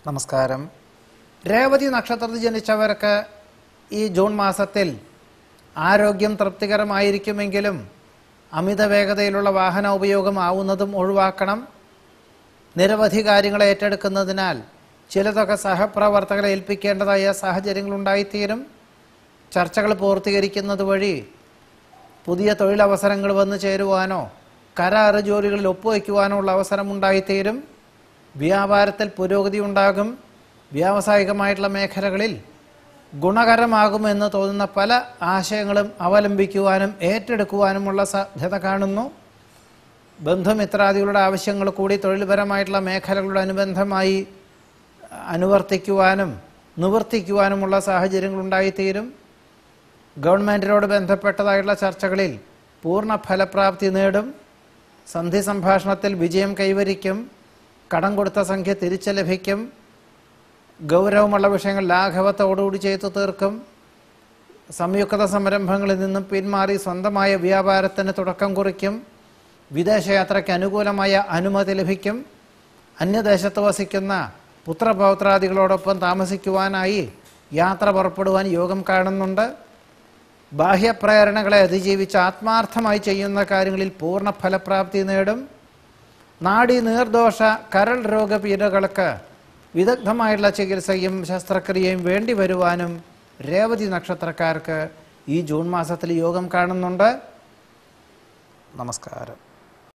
നമസ്കാരം. രേവതി നക്ഷത്രത്തിൽ ജനിച്ചവർക്ക് ഈ ജൂൺ മാസത്തിൽ ആരോഗ്യം തൃപ്തികരമായിരിക്കുമെങ്കിലും അമിത വേഗതയിലുള്ള വാഹന ഉപയോഗം ആവുന്നതും ഒഴിവാക്കണം. നിരവധി കാര്യങ്ങൾ ഏറ്റെടുക്കുന്നതിനാൽ ചിലതൊക്കെ സഹപ്രവർത്തകരെ ഏൽപ്പിക്കേണ്ടതായ സാഹചര്യങ്ങളുണ്ടായിത്തീരും. ചർച്ചകൾ പൂർത്തീകരിക്കുന്നത് വഴി പുതിയ തൊഴിലവസരങ്ങൾ വന്നു ചേരുവാനോ കരാറ് ജോലികളിൽ ഒപ്പുവയ്ക്കുവാനോ ഉള്ള അവസരമുണ്ടായിത്തീരും. വ്യാപാരത്തിൽ പുരോഗതി ഉണ്ടാകും. വ്യാവസായികമായിട്ടുള്ള മേഖലകളിൽ ഗുണകരമാകുമെന്ന് തോന്നുന്ന പല ആശയങ്ങളും അവലംബിക്കുവാനും ഏറ്റെടുക്കുവാനുമുള്ള സാധ്യത കാണുന്നു. ബന്ധുമിത്രാദികളുടെ ആവശ്യങ്ങൾ കൂടി തൊഴിൽപരമായിട്ടുള്ള മേഖലകളുടെ അനുബന്ധമായി അനുവർത്തിക്കുവാനും നിവർത്തിക്കുവാനുമുള്ള സാഹചര്യങ്ങളുണ്ടായിത്തീരും. ഗവൺമെൻറ്റിനോട് ബന്ധപ്പെട്ടതായിട്ടുള്ള ചർച്ചകളിൽ പൂർണ്ണ ഫലപ്രാപ്തി നേടും. സന്ധി സംഭാഷണത്തിൽ വിജയം കൈവരിക്കും. കടം കൊടുത്ത സംഖ്യ തിരിച്ചു ലഭിക്കും. ഗൗരവമുള്ള വിഷയങ്ങൾ ലാഘവത്തോടുകൂടി ചെയ്തു തീർക്കും. സംയുക്ത സംരംഭങ്ങളിൽ നിന്നും പിന്മാറി സ്വന്തമായ വ്യാപാരത്തിന് തുടക്കം കുറിക്കും. വിദേശയാത്രയ്ക്ക് അനുകൂലമായ അനുമതി ലഭിക്കും. അന്യദേശത്ത് വസിക്കുന്ന പുത്രപൗത്രാദികളോടൊപ്പം താമസിക്കുവാനായി യാത്ര പുറപ്പെടുവാൻ യോഗം കാണുന്നുണ്ട്. ബാഹ്യപ്രേരണകളെ അതിജീവിച്ച് ആത്മാർത്ഥമായി ചെയ്യുന്ന കാര്യങ്ങളിൽ പൂർണ്ണ ഫലപ്രാപ്തി നേടും. നാഡി നീർദോഷ കരൾ രോഗപീഠകൾക്ക് വിദഗ്ധമായിട്ടുള്ള ചികിത്സയും ശസ്ത്രക്രിയയും വേണ്ടി വരുവാനും രേവതി നക്ഷത്രക്കാർക്ക് ഈ ജൂൺ മാസത്തിൽ യോഗം കാണുന്നുണ്ട്. നമസ്കാരം.